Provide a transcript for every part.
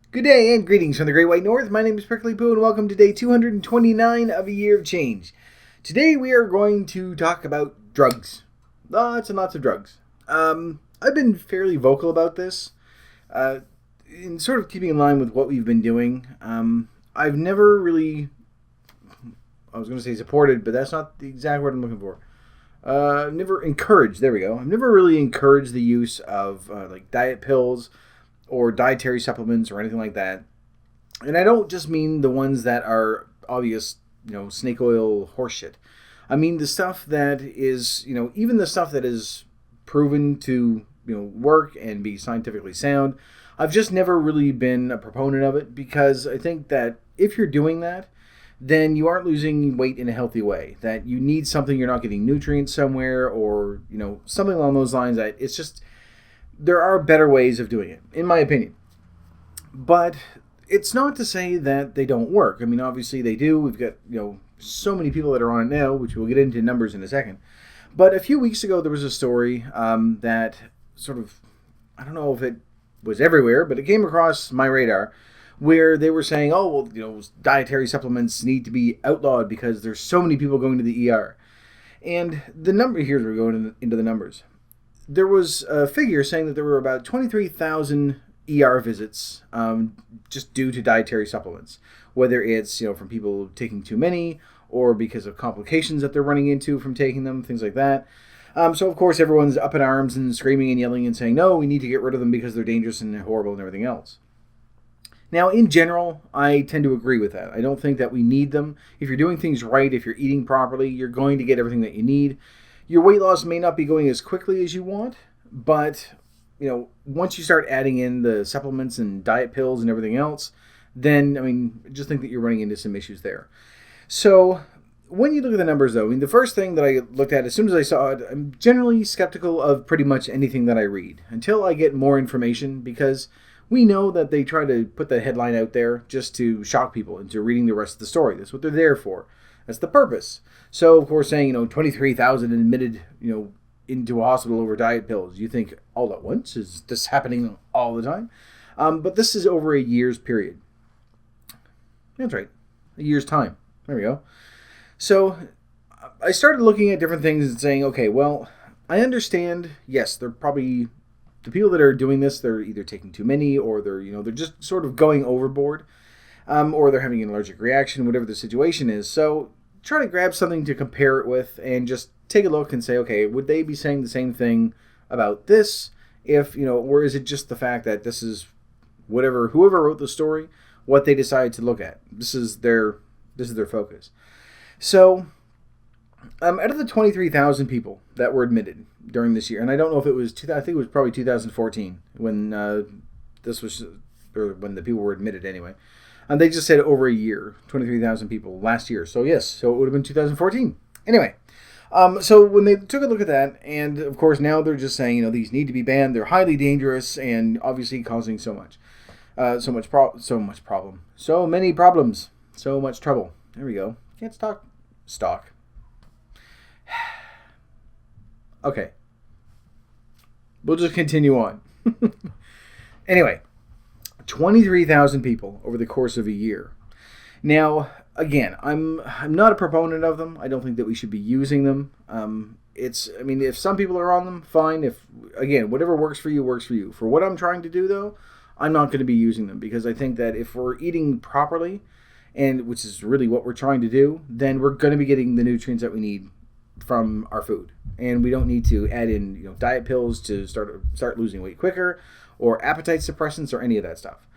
Good day and greetings from the Great White North. My name is Prickly Poo and welcome to day 229 of a year of change. Today we are going to talk about drugs. Lots and lots of drugs. I've been fairly vocal about this, in sort of keeping in line with what we've been doing. I've never really, I was going to say supported, but that's not the exact word I'm looking for. Never encouraged, there we go. I've never really encouraged the use of like diet pills or dietary supplements or anything like that. And I don't just mean the ones that are obvious, snake oil horseshit. I mean the stuff that is, even the stuff that is proven to, work and be scientifically sound. I've just never really been a proponent of it because I think that if you're doing that, then you aren't losing weight in a healthy way. That you need something, you're not getting nutrients somewhere or, something along those lines. That it's just, there are better ways of doing it, in my opinion. But it's not to say that they don't work. I mean, obviously they do. We've got, so many people that are on it now, which we'll get into numbers in a second. But a few weeks ago, there was a story that sort of, I don't know if it was everywhere, but it came across my radar where they were saying, oh, well, dietary supplements need to be outlawed because there's so many people going to the ER. And the number, here's where we're going into the numbers. There was a figure saying that there were about 23,000 ER visits just due to dietary supplements, whether it's from people taking too many or because of complications that they're running into from taking them, things like that. So of course everyone's up in arms and screaming and yelling and saying, no, we need to get rid of them because they're dangerous and horrible and everything else. Now, in general, I tend to agree with that. I don't think that we need them. If you're doing things right, if you're eating properly, you're going to get everything that you need. Your weight loss may not be going as quickly as you want, but, once you start adding in the supplements and diet pills and everything else, then, just think that you're running into some issues there. So, when you look at the numbers, though, the first thing that I looked at as soon as I saw it, I'm generally skeptical of pretty much anything that I read until I get more information, because we know that they try to put the headline out there just to shock people into reading the rest of the story. That's what they're there for. That's the purpose. So, of course, saying, 23,000 admitted, into a hospital over diet pills. You think all at once? Is this happening all the time? But this is over a year's period. That's right. A year's time. There we go. So, I started looking at different things and saying, okay, well, I understand, yes, they're probably, the people that are doing this, they're either taking too many or they're, they're just sort of going overboard. Or they're having an allergic reaction, whatever the situation is. So try to grab something to compare it with and just take a look and say, okay, would they be saying the same thing about this? If, or is it just the fact that this is whoever wrote the story, what they decided to look at? This is their focus. So out of the 23,000 people that were admitted during this year, and I don't know if it was, I think it was probably 2014 when this was, or when the people were admitted anyway. And they just said over a year, 23,000 people last year. So yes, so it would have been 2014. Anyway, so when they took a look at that, and of course now they're just saying, these need to be banned. They're highly dangerous and obviously causing so many problems, so much trouble. There we go. Can't stock. Okay. We'll just continue on. Anyway. 23,000 people over the course of a year. Now, again, I'm not a proponent of them. I don't think that we should be using them. If some people are on them, fine. If, again, whatever works for you, works for you. For what I'm trying to do, though, I'm not going to be using them because I think that if we're eating properly, and which is really what we're trying to do, then we're going to be getting the nutrients that we need from our food. And we don't need to add in, diet pills to start losing weight quicker, or appetite suppressants, or any of that stuff.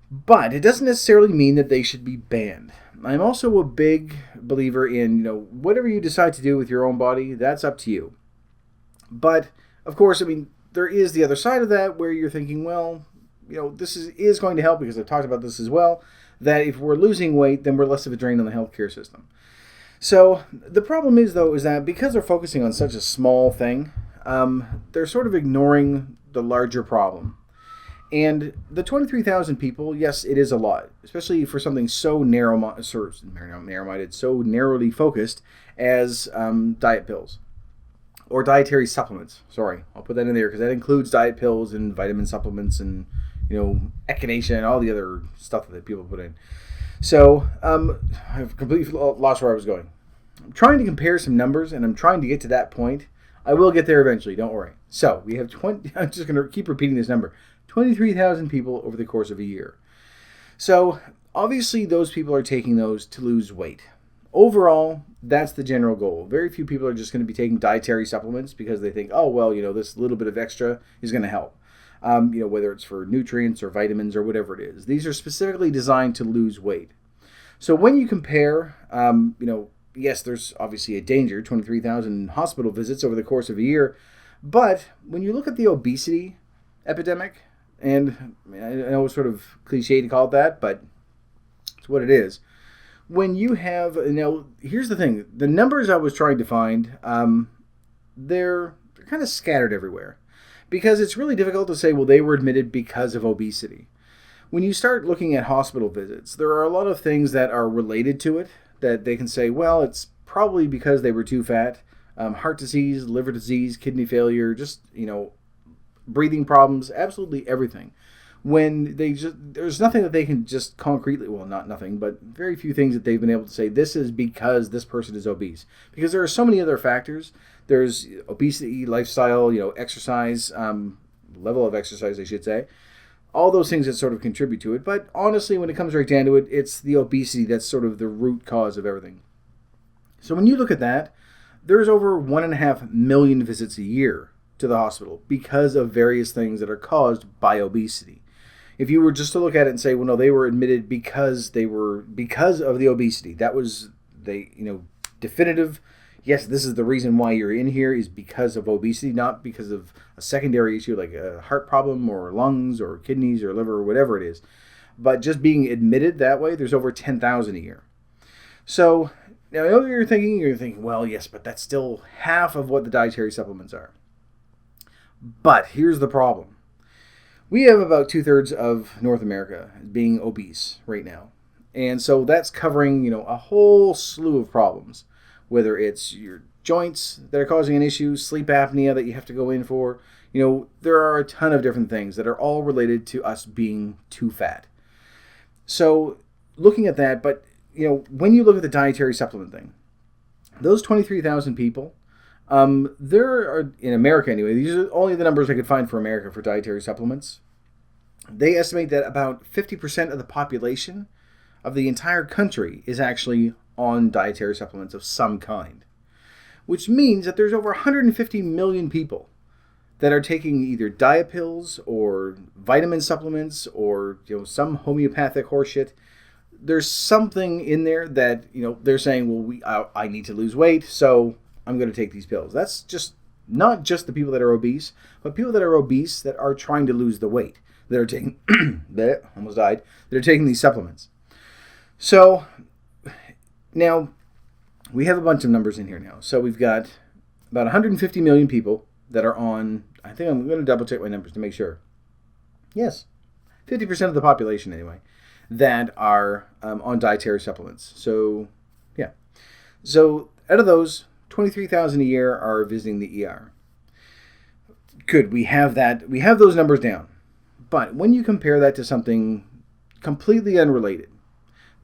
But it doesn't necessarily mean that they should be banned. I'm also a big believer in, whatever you decide to do with your own body, that's up to you. But, of course, there is the other side of that where you're thinking, well, this is going to help, because I've talked about this as well, that if we're losing weight, then we're less of a drain on the healthcare system. So the problem is, though, is that because they're focusing on such a small thing, they're sort of ignoring the larger problem. And the 23,000 people, yes, it is a lot, especially for something so narrow-minded, so narrowly focused as diet pills or dietary supplements. Sorry, I'll put that in there because that includes diet pills and vitamin supplements and echinacea and all the other stuff that people put in. So I've completely lost where I was going. I'm trying to compare some numbers, and I'm trying to get to that point. I will get there eventually, don't worry. So we have I'm just going to keep repeating this number. 23,000 people over the course of a year. So obviously those people are taking those to lose weight. Overall, that's the general goal. Very few people are just going to be taking dietary supplements because they think, oh, well, this little bit of extra is going to help. Whether it's for nutrients or vitamins or whatever it is. These are specifically designed to lose weight. So when you compare, yes, there's obviously a danger, 23,000 hospital visits over the course of a year. But when you look at the obesity epidemic, and I know it's sort of cliche to call it that, but it's what it is. When you have, here's the thing. The numbers I was trying to find, they're kind of scattered everywhere. Because it's really difficult to say, well, they were admitted because of obesity. When you start looking at hospital visits, there are a lot of things that are related to it that they can say, well, it's probably because they were too fat. Heart disease, liver disease, kidney failure, just, breathing problems, absolutely everything. When there's nothing that they can just concretely, well, not nothing, but very few things that they've been able to say, this is because this person is obese. Because there are so many other factors. There's obesity, lifestyle, exercise, level of exercise, I should say. All those things that sort of contribute to it. But honestly, when it comes right down to it, it's the obesity that's sort of the root cause of everything. So when you look at that, there's over 1.5 million visits a year to the hospital because of various things that are caused by obesity. If you were just to look at it and say, well, no, they were admitted because of the obesity. That was definitive. Yes, this is the reason why you're in here is because of obesity, not because of a secondary issue like a heart problem or lungs or kidneys or liver or whatever it is. But just being admitted that way, there's over 10,000 a year. So now I know you're thinking, well, yes, but that's still half of what the dietary supplements are. But here's the problem. We have about 2/3 of North America being obese right now. And so that's covering, a whole slew of problems. Whether it's your joints that are causing an issue, sleep apnea that you have to go in for. There are a ton of different things that are all related to us being too fat. So looking at that, but, when you look at the dietary supplement thing, those 23,000 people, there are, in America anyway, these are only the numbers I could find for America for dietary supplements. They estimate that about 50% of the population of the entire country is actually on dietary supplements of some kind, which means that there's over 150 million people that are taking either diet pills or vitamin supplements or some homeopathic horseshit. There's something in there that they're saying, well, I need to lose weight, so I'm going to take these pills. That's just not just the people that are obese, but people that are obese that are trying to lose the weight that are taking almost died. That are taking these supplements. So now, we have a bunch of numbers in here now. So we've got about 150 million people that are on, I think I'm going to double check my numbers to make sure. Yes, 50% of the population anyway, that are on dietary supplements. So, yeah. So out of those, 23,000 a year are visiting the ER. Good, we have that. We have those numbers down. But when you compare that to something completely unrelated,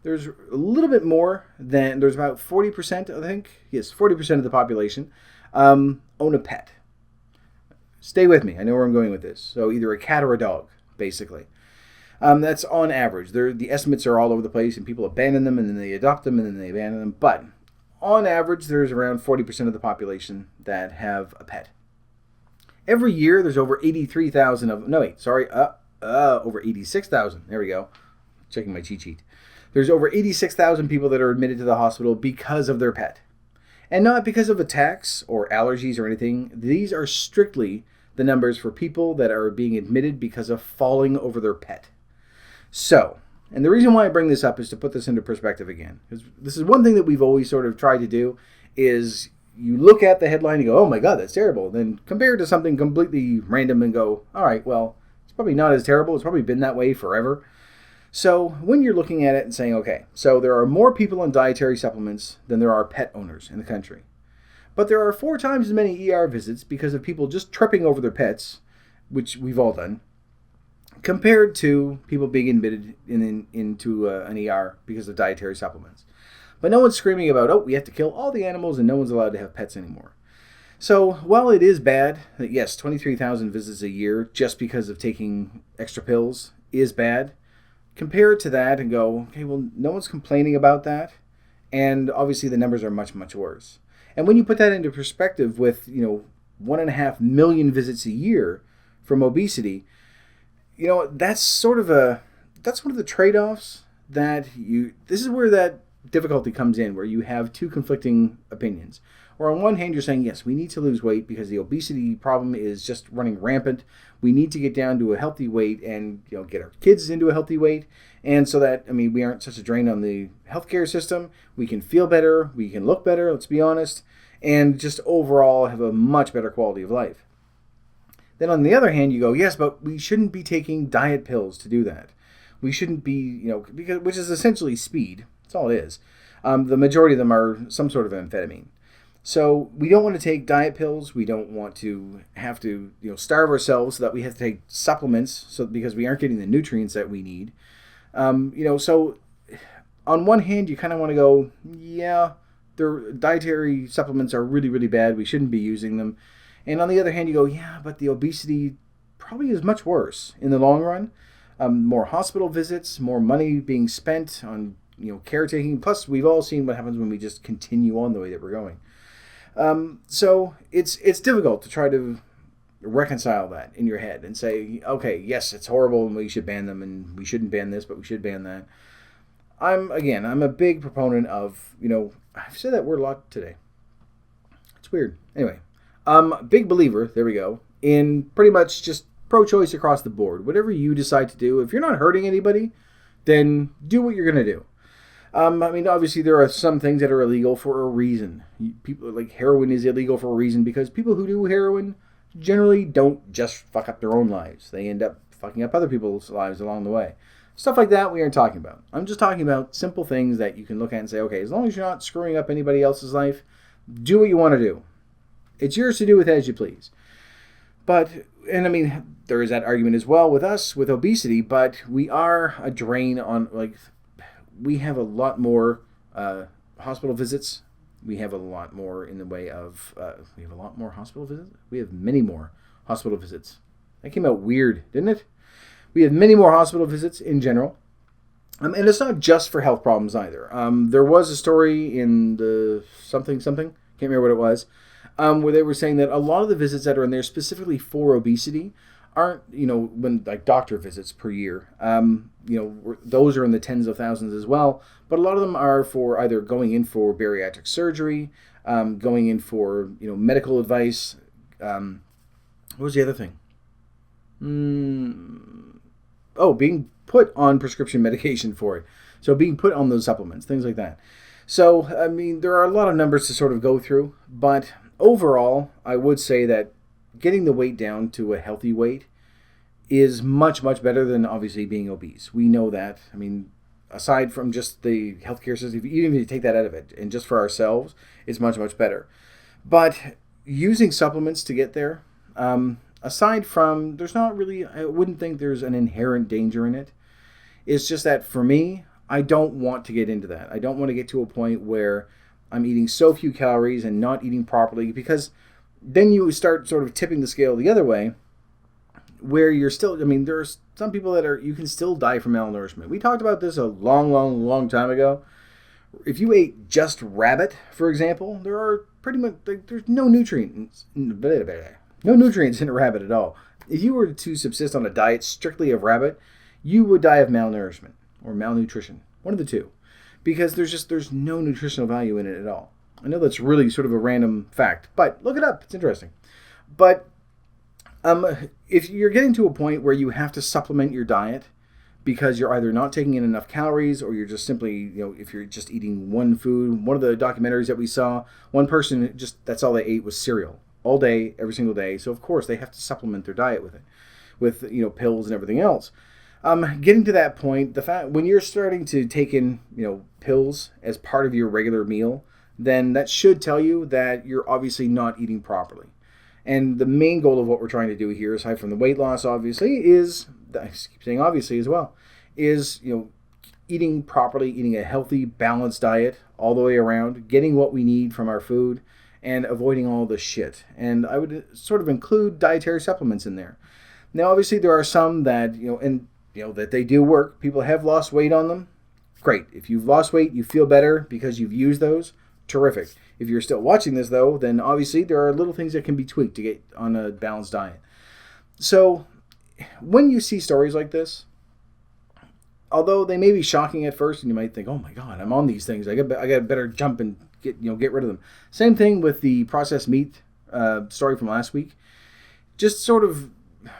there's a little bit more than, there's about 40%, I think. Yes, 40% of the population own a pet. Stay with me. I know where I'm going with this. So either a cat or a dog, basically. That's on average. The estimates are all over the place, and people abandon them, and then they adopt them, and then they abandon them. But on average, there's around 40% of the population that have a pet. Every year, there's over 83,000 of, no wait, sorry, over 86,000. There we go. Checking my cheat sheet. There's over 86,000 people that are admitted to the hospital because of their pet. And not because of attacks or allergies or anything. These are strictly the numbers for people that are being admitted because of falling over their pet. So, and the reason why I bring this up is to put this into perspective again. Because this is one thing that we've always sort of tried to do is you look at the headline and go, oh my God, that's terrible. Then compare it to something completely random and go, all right, well, it's probably not as terrible. It's probably been that way forever. So when you're looking at it and saying, okay, so there are more people on dietary supplements than there are pet owners in the country. But there are 4 times as many ER visits because of people just tripping over their pets, which we've all done, compared to people being admitted into an ER because of dietary supplements. But no one's screaming about, oh, we have to kill all the animals and no one's allowed to have pets anymore. So while it is bad that, yes, 23,000 visits a year just because of taking extra pills is bad, compare it to that and go, okay, well, no one's complaining about that. And obviously the numbers are much, much worse. And when you put that into perspective with, 1.5 million visits a year from obesity, that's one of the trade-offs this is where that difficulty comes in, where you have two conflicting opinions. Or on one hand, you're saying, yes, we need to lose weight because the obesity problem is just running rampant. We need to get down to a healthy weight and get our kids into a healthy weight. And so that, we aren't such a drain on the healthcare system. We can feel better. We can look better, let's be honest. And just overall have a much better quality of life. Then on the other hand, you go, yes, but we shouldn't be taking diet pills to do that. We shouldn't be, which is essentially speed. That's all it is. The majority of them are some sort of amphetamine. So we don't want to take diet pills. We don't want to have to, starve ourselves so that we have to take supplements because we aren't getting the nutrients that we need. So on one hand, you kind of want to go, yeah, their dietary supplements are really, really bad. We shouldn't be using them. And on the other hand, you go, yeah, but the obesity probably is much worse in the long run. More hospital visits, more money being spent on, caretaking. Plus, we've all seen what happens when we just continue on the way that we're going. So it's difficult to try to reconcile that in your head and say, okay, yes, it's horrible and we should ban them and we shouldn't ban this, but we should ban that. I'm a big proponent of, I've said that word a lot today. It's weird. Anyway, big believer, there we go, in pretty much just pro-choice across the board. Whatever you decide to do, if you're not hurting anybody, then do what you're going to do. Obviously there are some things that are illegal for a reason. People like heroin is illegal for a reason because people who do heroin generally don't just fuck up their own lives. They end up fucking up other people's lives along the way. Stuff like that we aren't talking about. I'm just talking about simple things that you can look at and say, okay, as long as you're not screwing up anybody else's life, do what you want to do. It's yours to do with as you please. There is that argument as well with us, with obesity, but we are a drain on, we have a lot more hospital visits. We have a lot more in the way of, we have a lot more hospital visits? We have many more hospital visits. That came out weird, didn't it? We have many more hospital visits in general. And it's not just for health problems either. There was a story in the something, can't remember what it was, where they were saying that a lot of the visits that are in there specifically for obesity aren't, when like doctor visits per year, those are in the tens of thousands as well. But a lot of them are for either going in for bariatric surgery, going in for, medical advice. What was the other thing? Being put on prescription medication for it. So being put on those supplements, things like that. So, there are a lot of numbers to sort of go through, but overall, I would say that getting the weight down to a healthy weight is much, much better than obviously being obese. We know that. Aside from just the healthcare system, even if you take that out of it, and just for ourselves, it's much, much better. But using supplements to get there, aside from, I wouldn't think there's an inherent danger in it. It's just that for me, I don't want to get into that. I don't want to get to a point where I'm eating so few calories and not eating properly, because then you start sort of tipping the scale the other way, where you're still, there's some people you can still die from malnourishment. We talked about this a long, long, long time ago. If you ate just rabbit, for example, there are pretty much, there's no nutrients in rabbit at all. If you were to subsist on a diet strictly of rabbit, you would die of malnourishment or malnutrition, one of the two, because there's no nutritional value in it at all. I know that's really sort of a random fact, but look it up. It's interesting. But if you're getting to a point where you have to supplement your diet because you're either not taking in enough calories or you're just simply, if you're just eating one food, one of the documentaries that we saw, one person that's all they ate was cereal all day, every single day. So of course they have to supplement their diet with it, with, pills and everything else. Getting to that point, when you're starting to take in, pills as part of your regular meal, then that should tell you that you're obviously not eating properly. And the main goal of what we're trying to do here, aside from the weight loss, obviously, is I keep saying obviously as well, is, eating properly, eating a healthy, balanced diet all the way around, getting what we need from our food, and avoiding all the shit. And I would sort of include dietary supplements in there. Now, obviously, there are some that, that they do work. People have lost weight on them. Great. If you've lost weight, you feel better because you've used those. Terrific. If you're still watching this, though, then obviously there are little things that can be tweaked to get on a balanced diet. So when you see stories like this, although they may be shocking at first, and you might think, "Oh my God, I'm on these things. I got to better jump and get rid of them." Same thing with the processed meat story from last week. Just sort of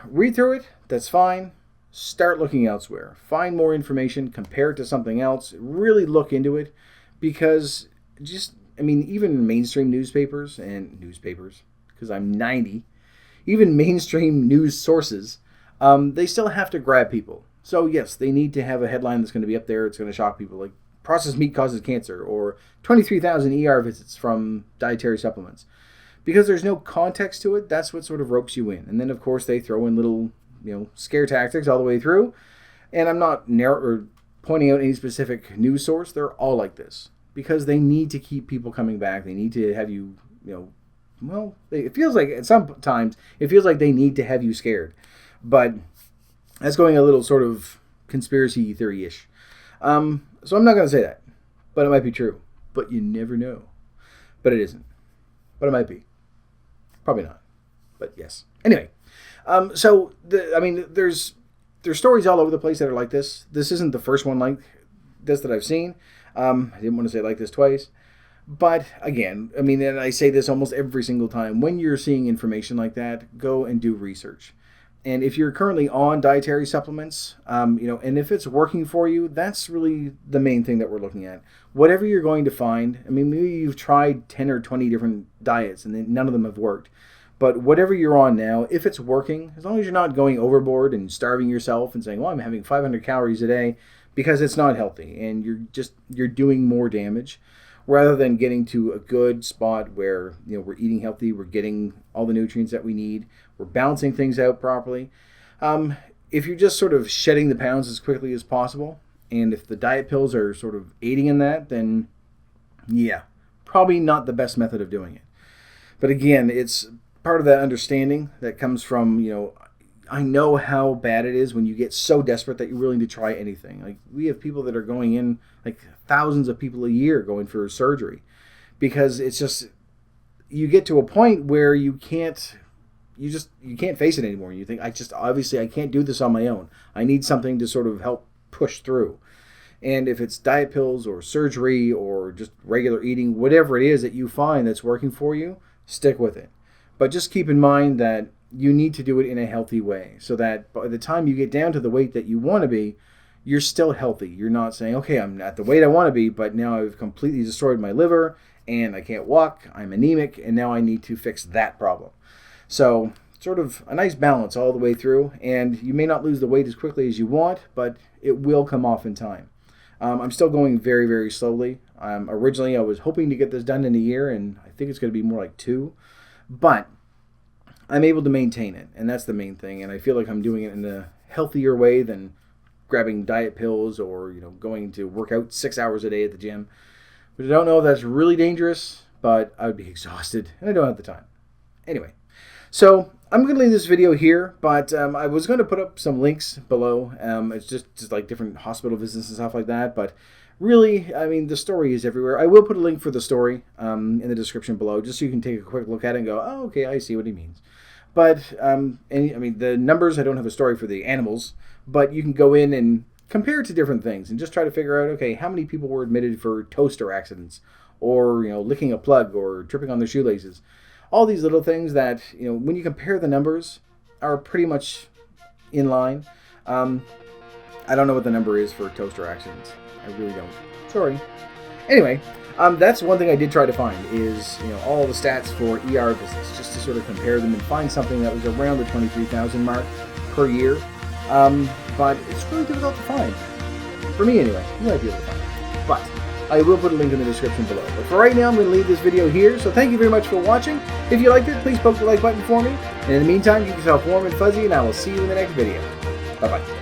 read through it. That's fine. Start looking elsewhere. Find more information. Compare it to something else. Really look into it, because even mainstream newspapers, because I'm 90, even mainstream news sources, they still have to grab people. So yes, they need to have a headline that's going to be up there. It's going to shock people, like processed meat causes cancer, or 23,000 ER visits from dietary supplements. Because there's no context to it, that's what sort of ropes you in. And then, of course, they throw in little, scare tactics all the way through. And I'm not pointing out any specific news source. They're all like this. Because they need to keep people coming back. They need to have you, it feels like, sometimes, it feels like they need to have you scared. But that's going a little sort of conspiracy theory-ish. So I'm not going to say that. But it might be true. But you never know. But it isn't. But it might be. Probably not. But yes. Anyway. There's stories all over the place that are like this. This isn't the first one like this that I've seen. I didn't want to say like this twice. But again, and I say this almost every single time. When you're seeing information like that, go and do research. And if you're currently on dietary supplements, and if it's working for you, that's really the main thing that we're looking at. Whatever you're going to find, maybe you've tried 10 or 20 different diets and none of them have worked. But whatever you're on now, if it's working, as long as you're not going overboard and starving yourself and saying, well, I'm having 500 calories a day, because it's not healthy and you're doing more damage, rather than getting to a good spot where we're eating healthy, we're getting all the nutrients that we need, we're balancing things out properly. If you're just sort of shedding the pounds as quickly as possible, and if the diet pills are sort of aiding in that, then yeah, probably not the best method of doing it. But again, it's part of that understanding that comes from, I know how bad it is when you get so desperate that you're willing to try anything. Like, we have people that are going in, like thousands of people a year going for surgery, because it's just, you get to a point where you can't face it anymore. You think, I can't do this on my own. I need something to sort of help push through. And if it's diet pills or surgery or just regular eating, whatever it is that you find that's working for you, stick with it. But just keep in mind that you need to do it in a healthy way, so that by the time you get down to the weight that you want to be, you're still healthy. You're not saying, okay, I'm at the weight I want to be, but now I've completely destroyed my liver and I can't walk, I'm anemic, and now I need to fix that problem. So sort of a nice balance all the way through, and you may not lose the weight as quickly as you want, but it will come off in time. I'm still going very, very slowly. Originally, I was hoping to get this done in a year, and I think it's going to be more like 2. But I'm able to maintain it, and that's the main thing. And I feel like I'm doing it in a healthier way than grabbing diet pills or going to work out 6 hours a day at the gym. But I don't know if that's really dangerous, but I would be exhausted, and I don't have the time. Anyway, so I'm going to leave this video here, but I was going to put up some links below. It's just like different hospital visits and stuff like that, but really, the story is everywhere. I will put a link for the story in the description below, just so you can take a quick look at it and go, oh, okay, I see what he means. But, the numbers, I don't have a story for the animals, but you can go in and compare it to different things and just try to figure out, okay, how many people were admitted for toaster accidents, or, licking a plug, or tripping on their shoelaces. All these little things that, when you compare the numbers, are pretty much in line. I don't know what the number is for toaster accidents. I really don't. Sorry. Anyway, that's one thing I did try to find is, all the stats for ER visits, just to sort of compare them and find something that was around the 23,000 mark per year. But it's really difficult to find. For me, anyway. You might be able to find it. But I will put a link in the description below. But for right now, I'm going to leave this video here. So thank you very much for watching. If you liked it, please poke the like button for me. And in the meantime, keep yourself warm and fuzzy, and I will see you in the next video. Bye-bye.